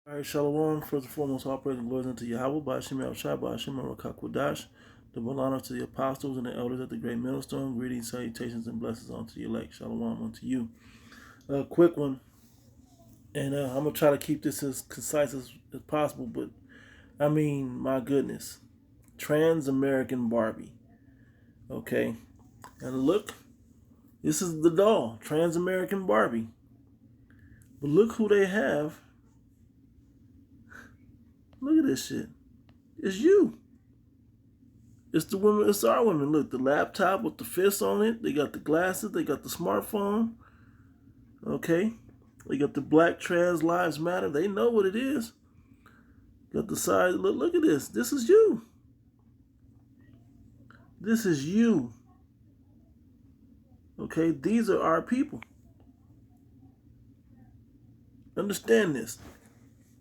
All right, Shalom. First and foremost, all praise and glory unto Yahweh, by Hashem Yahushua, by Hashem Rakakwadash. Double honor to the apostles and the elders at the great millstone. Greetings, salutations, and blessings unto the elect. Shalom unto you. A quick one, and I'm going to try to keep this as concise as possible, but I mean, my goodness. Trans American Barbie. Okay? And look, this is the doll, Trans American Barbie. But look who they have. Look at this shit. It's you. It's the women. It's our women. Look, the laptop with the fist on it. They got the glasses. They got the smartphone. Okay. They got the Black Trans Lives Matter. They know what it is. Got the side. Look at this. This is you. This is you. Okay. These are our people. Understand this.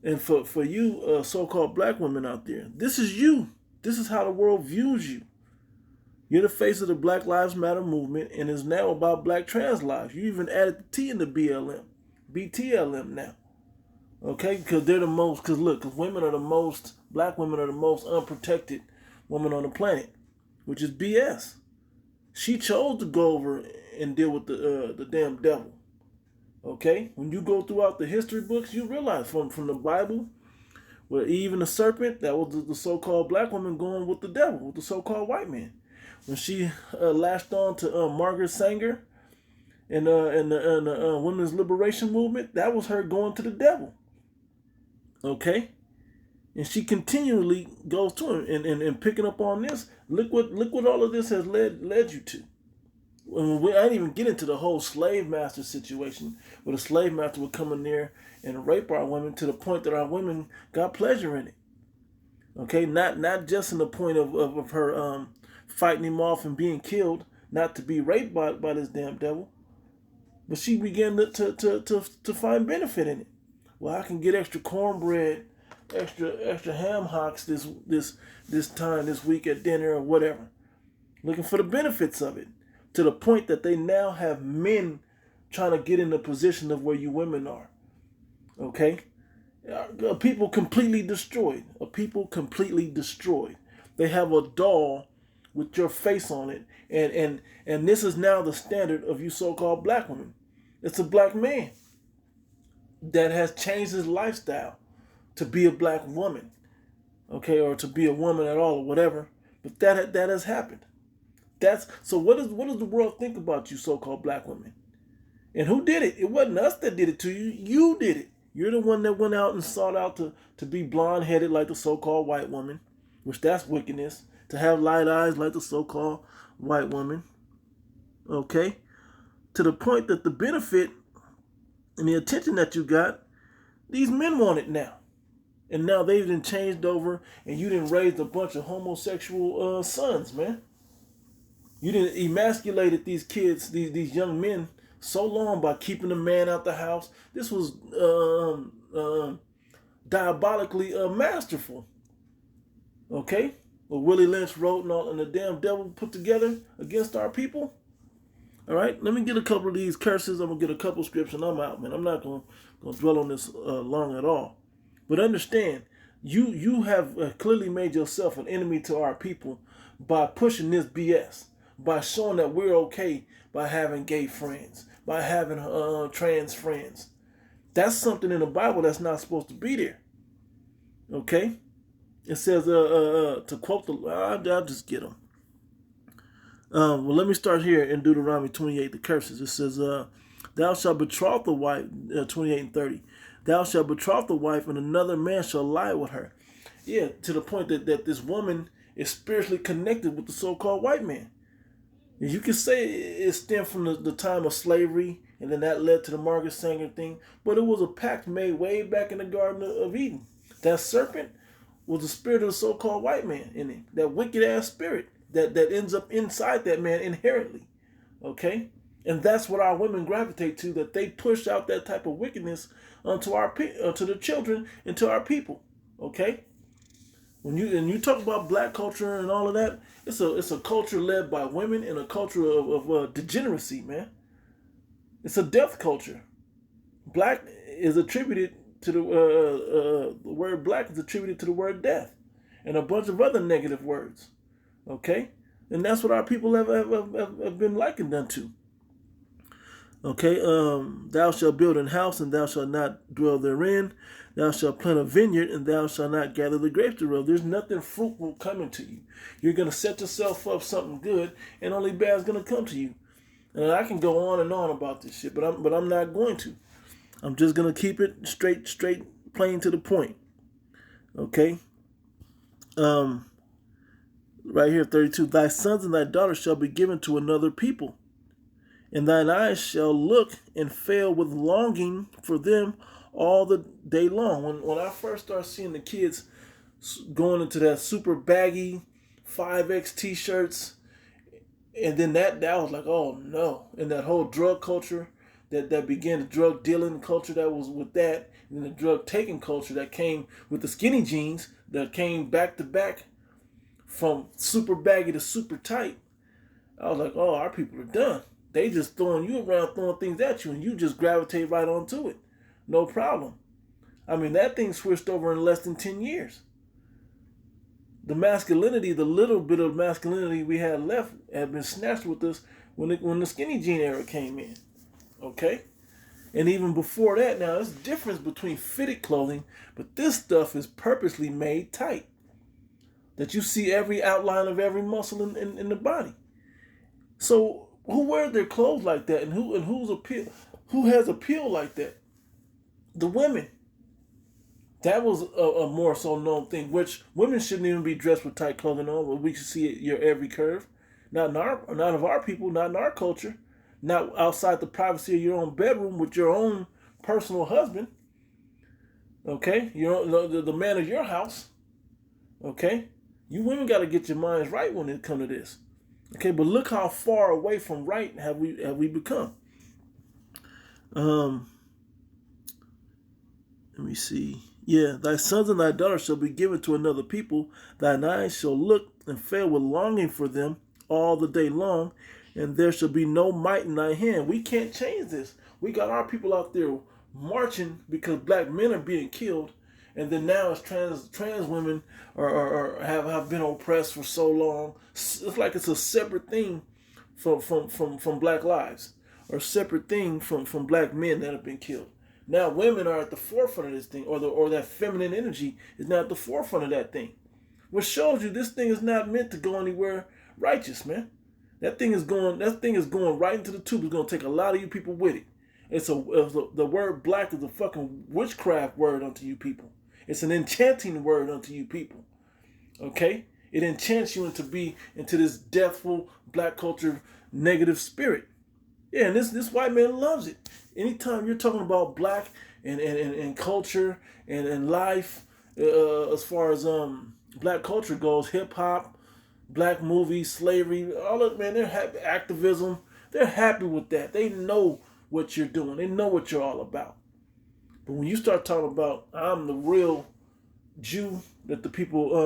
And for you so-called black women out there, this is you. This is how the world views you. You're the face of the Black Lives Matter movement, and it's now about black trans lives. You even added the T in the BLM, BTLM now. Okay, because they're the most. Because look, because women are the most. Black women are the most unprotected women on the planet, which is BS. She chose to go over and deal with the damn devil. Okay, when you go throughout the history books, you realize from the Bible, where Eve and the serpent, that was the so-called black woman going with the devil, with the so-called white man. When she latched on to Margaret Sanger and the women's liberation movement, that was her going to the devil. Okay, and she continually goes to him and picking up on this. Look what all of this has led you to. I didn't even get into the whole slave master situation, where the slave master would come in there and rape our women to the point that our women got pleasure in it. Okay, not just in the point of her fighting him off and being killed, not to be raped by this damn devil, but she began to find benefit in it. Well, I can get extra cornbread, extra ham hocks this time this week at dinner or whatever, looking for the benefits of it. To the point that they now have men trying to get in the position of where you women are. Okay? A people completely destroyed. A people completely destroyed. They have a doll with your face on it. And this is now the standard of you so-called black women. It's a black man that has changed his lifestyle to be a black woman. Okay? Or to be a woman at all or whatever. But that has happened. So what does the world think about you so-called black women? And who did it? It wasn't us that did it to you. You did it. You're the one that went out and sought out to be blonde-headed like the so-called white woman, which that's wickedness. To have light eyes like the so-called white woman. Okay? To the point that the benefit and the attention that you got, these men want it now. And now they've been changed over and you done raised a bunch of homosexual sons, man. You didn't emasculated these kids, these young men, so long by keeping the man out the house. This was diabolically masterful. Okay? What Willie Lynch wrote and the damn devil put together against our people. All right? Let me get a couple of these curses. I'm going to get a couple scripts and I'm out, man. I'm not going to dwell on this long at all. But understand, you have clearly made yourself an enemy to our people by pushing this BS. By showing that we're okay by having gay friends, by having trans friends. That's something in the Bible that's not supposed to be there. Okay? It says, to quote I'll just get them. Well, let me start here in Deuteronomy 28, the curses. It says, thou shalt betroth the wife, 28 and 30. Thou shalt betroth the wife, and another man shall lie with her. Yeah, to the point that this woman is spiritually connected with the so-called white man. You can say it stemmed from the time of slavery, and then that led to the Margaret Sanger thing. But it was a pact made way back in the Garden of Eden. That serpent was the spirit of the so-called white man in it. That wicked-ass spirit that ends up inside that man inherently. Okay? And that's what our women gravitate to, that they push out that type of wickedness onto to the children and to our people. Okay? When you talk about black culture and all of that, it's a culture led by women and a culture of degeneracy, man. It's a death culture. Black is attributed to the word black is attributed to the word death, and a bunch of other negative words. Okay, and that's what our people have been likened unto. Okay, thou shalt build an house, and thou shalt not dwell therein. Thou shalt plant a vineyard, and thou shalt not gather the grapes thereof. There's nothing fruitful coming to you. You're going to set yourself up something good, and only bad's going to come to you. And I can go on and on about this shit, but I'm not going to. I'm just going to keep it straight, plain to the point. Okay? Right here, 32. Thy sons and thy daughters shall be given to another people, and thine eyes shall look and fail with longing for them all the day long. When I first started seeing the kids going into that super baggy 5X t-shirts, and then that was like, oh no. And that whole drug culture that began, the drug dealing culture that was with that, and the drug taking culture that came with the skinny jeans that came back to back from super baggy to super tight. I was like, oh, our people are done. They just throwing you around, throwing things at you, and you just gravitate right onto it. No problem. I mean, that thing switched over in less than 10 years. The masculinity, the little bit of masculinity we had left, had been snatched with us when the skinny jean era came in. Okay? And even before that, now there's a difference between fitted clothing, but this stuff is purposely made tight. That you see every outline of every muscle in the body. So who wears their clothes like that, and who has appeal like that? The women. That was a more so known thing, which women shouldn't even be dressed with tight clothing on, but we should see your every curve. Not of our people, not in our culture, not outside the privacy of your own bedroom with your own personal husband. Okay, the man of your house. Okay, you women got to get your minds right when it comes to this. Okay, but look how far away from right have we become. Let me see. Yeah, thy sons and thy daughters shall be given to another people. Thine eyes shall look and fail with longing for them all the day long, and there shall be no might in thy hand. We can't change this. We got our people out there marching because black men are being killed, and then now it's trans women have been oppressed for so long. It's like it's a separate thing from black lives, or a separate thing from black men that have been killed. Now women are at the forefront of this thing, or that feminine energy is now at the forefront of that thing. Which shows you this thing is not meant to go anywhere righteous, man. That thing is going right into the tube. It's gonna take a lot of you people with it. The word black is a fucking witchcraft word unto you people. It's an enchanting word unto you people. Okay? It enchants you into this deathful black culture negative spirit. Yeah, and this white man loves it. Anytime you're talking about black and culture and life, as far as black culture goes, hip hop, black movies, slavery, all of it, man, they're happy. Activism, they're happy with that. They know what you're doing. They know what you're all about. But when you start talking about, I'm the real Jew that the people,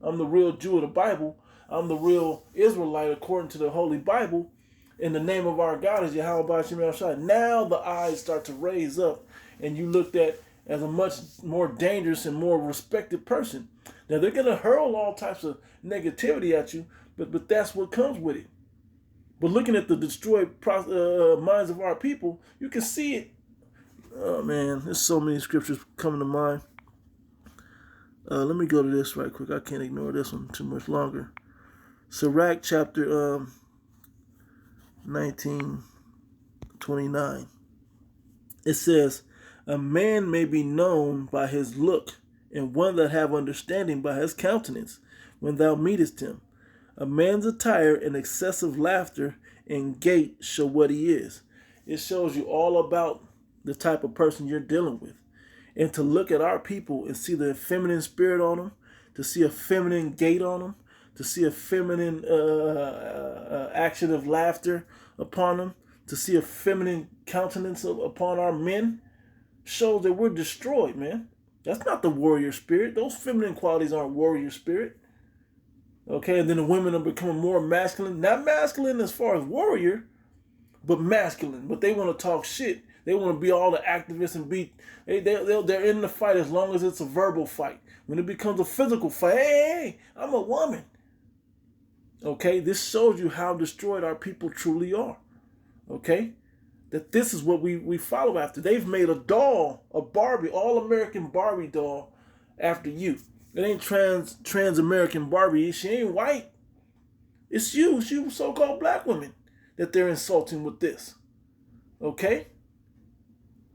I'm the real Jew of the Bible. I'm the real Israelite according to the Holy Bible. In the name of our God is Yahweh Shem Shai. Now the eyes start to raise up, and you looked at as a much more dangerous and more respected person. Now they're gonna hurl all types of negativity at you, but that's what comes with it. But looking at the destroyed minds of our people, you can see it. Oh man, there's so many scriptures coming to mind. Let me go to this right quick. I can't ignore this one too much longer. Sirach chapter 19:29. It says, a man may be known by his look, and one that have understanding by his countenance, when thou meetest him. A man's attire and excessive laughter and gait show what he is. It shows you all about the type of person you're dealing with. And to look at our people and see the feminine spirit on them, to see a feminine gait on them, to see a feminine action of laughter upon them, to see a feminine countenance upon our men, shows that we're destroyed, man. That's not the warrior spirit. Those feminine qualities aren't warrior spirit. Okay, and then the women are becoming more masculine. Not masculine as far as warrior, but masculine. But they want to talk shit. They want to be all the activists and they're in the fight as long as it's a verbal fight. When it becomes a physical fight, hey, I'm a woman. Okay, this shows you how destroyed our people truly are. Okay, that this is what we follow after. They've made a doll, a Barbie, all-American Barbie doll after you. It ain't trans-American Barbie. She ain't white. It's you so-called black women that they're insulting with this. Okay?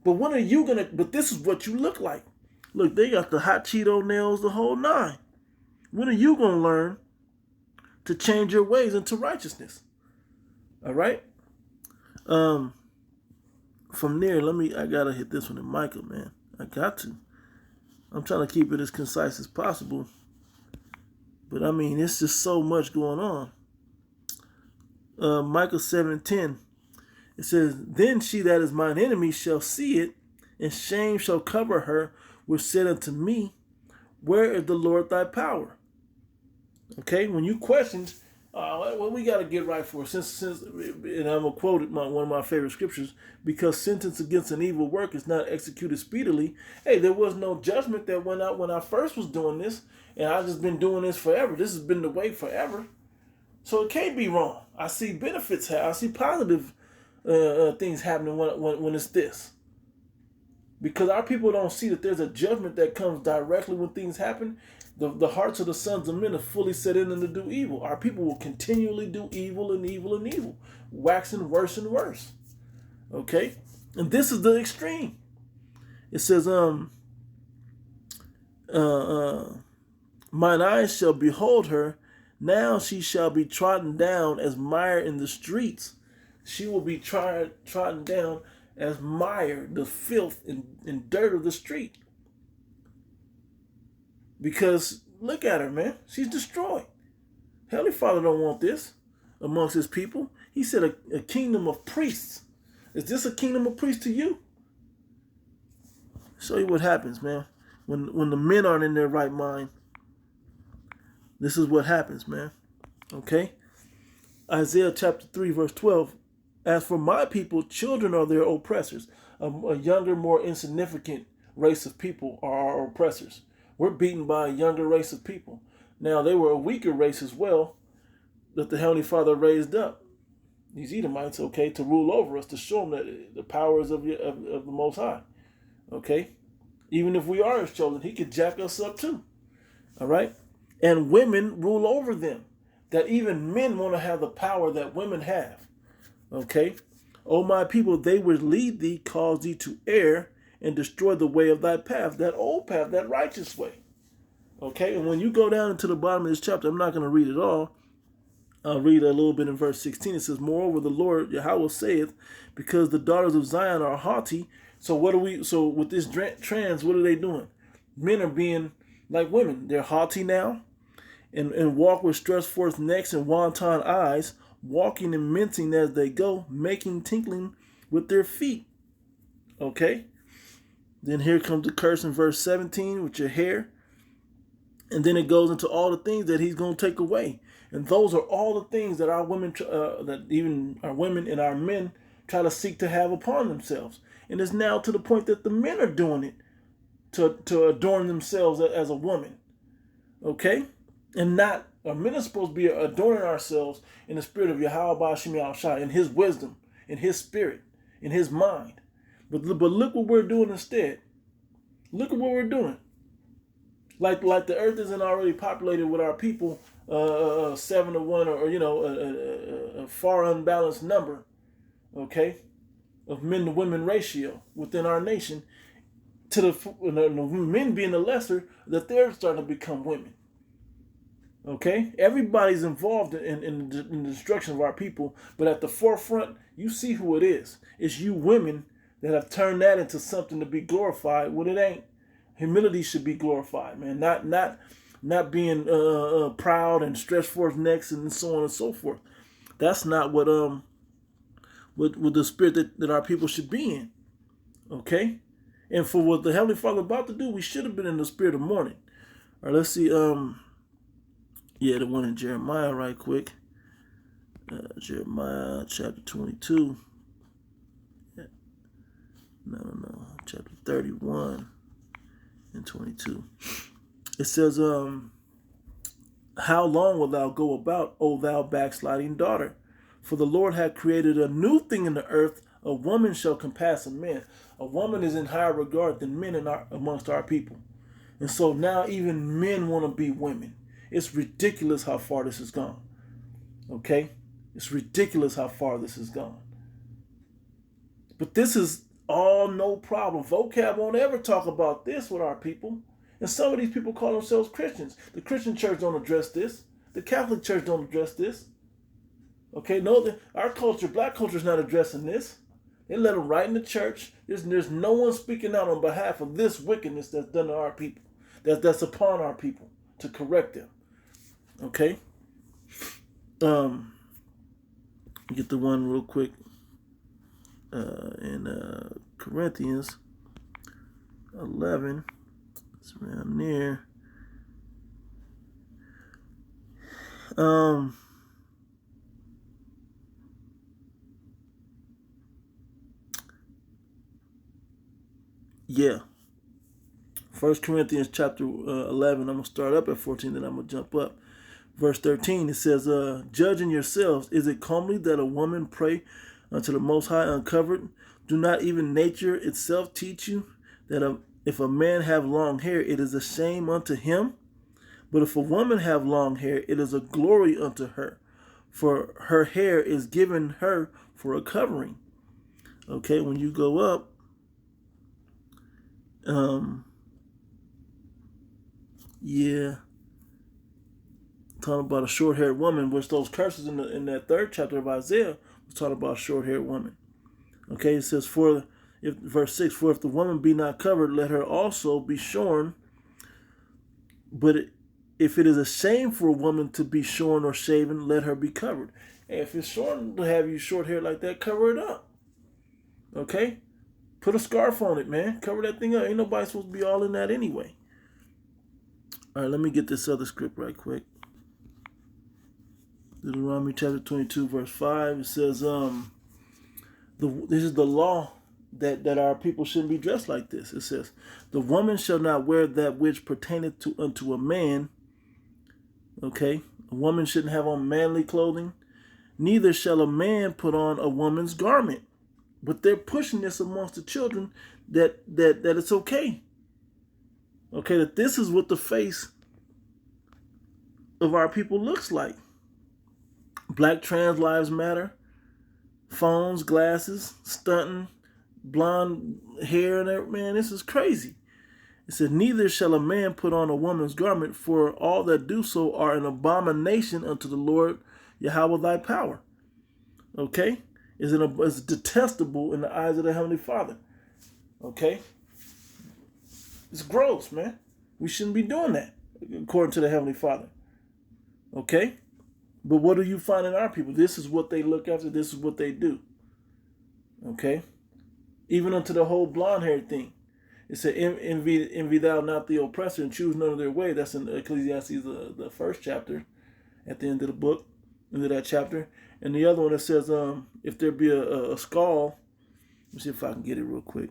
But when are you gonna, but this is what you look like. Look, they got the hot Cheeto nails, the whole nine. When are you gonna learn to change your ways into righteousness? All right? From there, I gotta hit this one in Micah, man. I got to. I'm trying to keep it as concise as possible. But I mean, it's just so much going on. Micah 7:10. It says, "Then she that is mine enemy shall see it, and shame shall cover her, which said unto me, where is the Lord thy power?" Okay, when you questioned, well, we got to get right for it. Since, and I'm going to quote one of my favorite scriptures, because sentence against an evil work is not executed speedily. Hey, there was no judgment that went out when I first was doing this, and I've just been doing this forever. This has been the way forever. So it can't be wrong. I see benefits. I see positive things happening when it's this. Because our people don't see that there's a judgment that comes directly when things happen. The hearts of the sons of men are fully set in them to do evil. Our people will continually do evil and evil and evil, waxing worse and worse. Okay? And this is the extreme. It says, mine eyes shall behold her. Now she shall be trodden down as mire in the streets. She will be trodden down as mire, the filth and dirt of the street. Because look at her, man. She's destroyed. Heavenly Father don't want this amongst his people. He said a kingdom of priests. Is this a kingdom of priests to you? Show you what happens, man. When the men aren't in their right mind, this is what happens, man. Okay? Isaiah chapter 3, verse 12. As for my people, children are their oppressors. A younger, more insignificant race of people are our oppressors. We're beaten by a younger race of people. Now, they were a weaker race as well that the Heavenly Father raised up. These Edomites, okay, to rule over us, to show them that the powers of the Most High. Okay? Even if we are his children, he could jack us up too. All right? And women rule over them. That even men want to have the power that women have. Okay? O my people, they which lead thee, cause thee to err, and destroy the way of thy path. That old path, that righteous way. Okay? And when you go down into the bottom of this chapter, I'm not going to read it all. I'll read a little bit in verse 16. It says, moreover, the Lord Yahweh saith, because the daughters of Zion are haughty. So with this trans, what are they doing? Men are being like women. They're haughty now. And walk with stretched forth necks and wanton eyes, walking and mincing as they go, making tinkling with their feet. Okay? Then here comes the curse in verse 17 with your hair. And then it goes into all the things that he's going to take away. And those are all the things that our women, that even our women and our men try to seek to have upon themselves. And it's now to the point that the men are doing it to adorn themselves as a woman. Okay? And not, our men are supposed to be adorning ourselves in the spirit of Yahweh Ba'ashim Yahushua, in his wisdom, in his spirit, in his mind. But look what we're doing instead. Look at what we're doing. Like the earth isn't already populated with our people 7 to 1 or a far unbalanced number, okay, of men to women ratio within our nation, to the men being the lesser, that they're starting to become women. Okay, everybody's involved in the destruction of our people, but at the forefront, you see who it is. It's you women that have turned that into something to be glorified when it ain't. Humility should be glorified, man. Not being proud and stretched forth necks and so on and so forth. That's not what with the spirit that our people should be in. Okay, and for what the Heavenly Father about to do, we should have been in the spirit of mourning. All right, let's see. The one in Jeremiah, right quick. Jeremiah chapter 22. chapter 31 and 22. It says, how long wilt thou go about, O thou backsliding daughter? For the Lord hath created a new thing in the earth, a woman shall compass a man. A woman is in higher regard than men amongst our people. And so now even men want to be women. It's ridiculous how far this has gone. Okay? It's ridiculous how far this has gone. But this is all no problem. Vocab won't ever talk about this with our people. And some of these people call themselves Christians. The Christian church don't address this. The Catholic church don't address this. Okay, no, our culture, black culture, is not addressing this. They let them right in the church. There's no one speaking out on behalf of this wickedness that's done to our people, that's upon our people, to correct them. Okay? Get the one real quick in Corinthians 11. It's around there. Yeah. 1 Corinthians chapter 11. I'm going to start up at 14, then I'm going to jump up. Verse 13, it says, judging yourselves, is it comely that a woman pray unto the Most High uncovered? Do not even nature itself teach you that if a man have long hair, it is a shame unto him? But if a woman have long hair, it is a glory unto her, for her hair is given her for a covering. Okay, when you go up, talking about a short-haired woman, which those curses in that third chapter of Isaiah was talking about a short-haired woman. Okay, it says, verse 6, for if the woman be not covered, let her also be shorn. But if it is a shame for a woman to be shorn or shaven, let her be covered. And if it's shorn to have you short hair like that, cover it up. Okay? Put a scarf on it, man. Cover that thing up. Ain't nobody supposed to be all in that anyway. All right, let me get this other script right quick. Deuteronomy chapter 22, verse 5. It says, this is the law that our people shouldn't be dressed like this. It says, the woman shall not wear that which pertaineth unto a man. Okay? A woman shouldn't have on manly clothing. Neither shall a man put on a woman's garment. But they're pushing this amongst the children that it's okay. Okay, that this is what the face of our people looks like. Black trans lives matter. Phones, glasses, stunting, blonde hair, and everything. Man, this is crazy. It said, neither shall a man put on a woman's garment, for all that do so are an abomination unto the Lord Yahweh thy power. Okay? It's detestable in the eyes of the Heavenly Father. Okay? It's gross, man. We shouldn't be doing that, according to the Heavenly Father. Okay? But what do you find in our people? This is what they look after. This is what they do. Okay? Even unto the whole blonde hair thing. It said, envy thou not the oppressor and choose none of their way. That's in Ecclesiastes, the first chapter, at the end of the book, end of that chapter. And the other one that says, if there be a skull, let me see if I can get it real quick.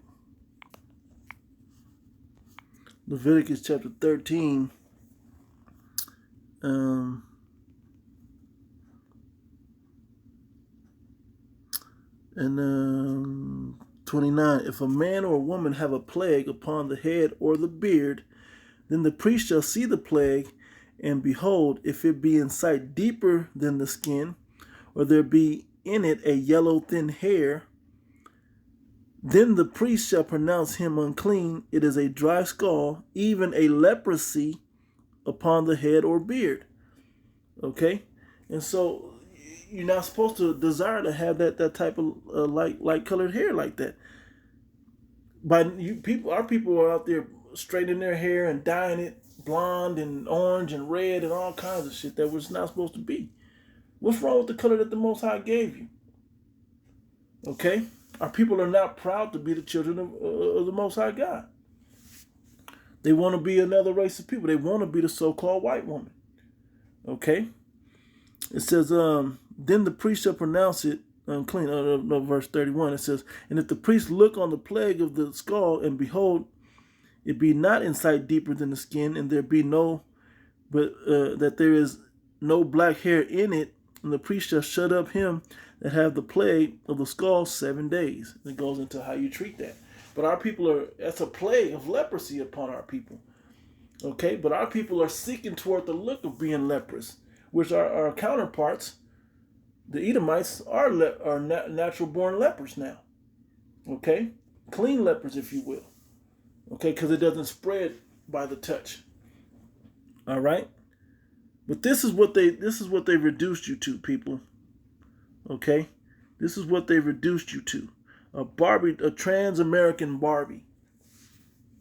Leviticus chapter 13. And 29, if a man or a woman have a plague upon the head or the beard, then the priest shall see the plague, and behold, if it be in sight deeper than the skin, or there be in it a yellow thin hair, then the priest shall pronounce him unclean. It is a dry skull, even a leprosy upon the head or beard. Okay? And so you're not supposed to desire to have that type of light colored hair like that. Our people are out there straightening their hair and dyeing it blonde and orange and red and all kinds of shit that was not supposed to be. What's wrong with the color that the Most High gave you? Okay? Our people are not proud to be the children of the Most High God. They want to be another race of people. They want to be the so-called white woman. Okay? It says, then the priest shall pronounce it unclean. No, verse 31, it says, and if the priest look on the plague of the skull, and behold, it be not in sight deeper than the skin, and there be no, but that there is no black hair in it, and the priest shall shut up him that have the plague of the skull 7 days. It goes into how you treat that. But our people that's a plague of leprosy upon our people. Okay, but our people are seeking toward the look of being leprous, which our counterparts, the Edomites, are natural born lepers now. Okay, clean lepers, if you will. Okay, because it doesn't spread by the touch. All right, but this is what they reduced you to, people. Okay, this is what they reduced you to. A Barbie, a trans-American Barbie.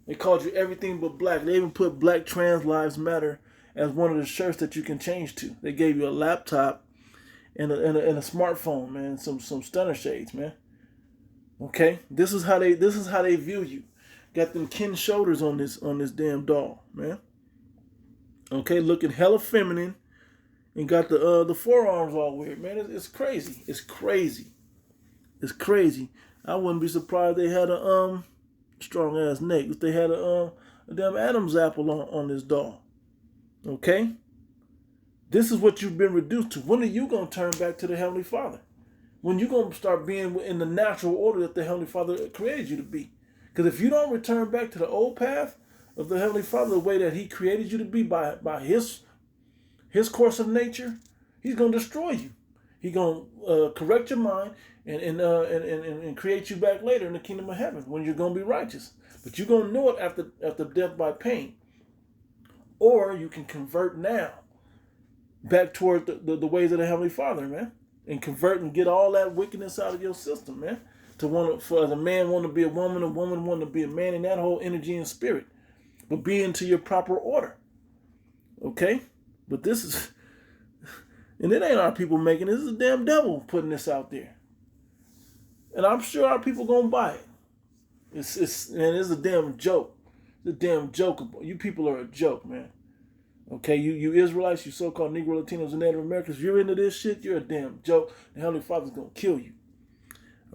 They called you everything but black. They even put Black Trans Lives Matter as one of the shirts that you can change to. They gave you a laptop and a smartphone, man, some stunner shades, man. Okay, this is how they view you. Got them Ken shoulders on this damn doll, man. Okay, looking hella feminine, and got the forearms all weird, man. It's crazy. It's crazy. It's crazy. I wouldn't be surprised they had a strong ass neck if they had a damn Adam's apple on this doll. Okay? This is what you've been reduced to. When are you going to turn back to the Heavenly Father? When you going to start being in the natural order that the Heavenly Father created you to be? Because if you don't return back to the old path of the Heavenly Father, the way that He created you to be by His course of nature, He's going to destroy you. He's going to correct your mind and create you back later in the kingdom of heaven when you're going to be righteous. But you're going to know it after death by pain. Or you can convert now back toward the ways of the Heavenly Father, man. And convert and get all that wickedness out of your system, man. For a man want to be a woman want to be a man, and that whole energy and spirit. But be into your proper order. Okay? But this is... And it ain't our people making this. This is the damn devil putting this out there. And I'm sure our people gonna buy it. It's a damn joke. It's a damn joke. You people are a joke, man. Okay, you Israelites, you so-called Negro, Latinos, and Native Americans, if you're into this shit, you're a damn joke. The Heavenly Father's gonna kill you.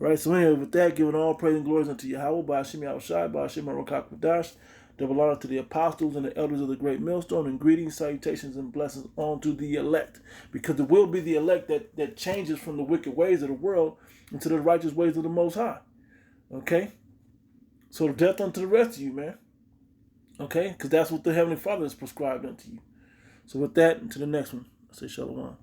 All right, so anyway, with that, giving all praise and glories unto Yahweh, by Hashem Yahushai, by Hashem Rokak. Double honor to the apostles and the elders of the great millstone, and greetings, salutations, and blessings on to the elect. Because it will be the elect that changes from the wicked ways of the world into the righteous ways of the Most High. Okay? So death unto the rest of you, man. Okay? Because that's what the Heavenly Father has prescribed unto you. So with that, until the next one, I say shalom.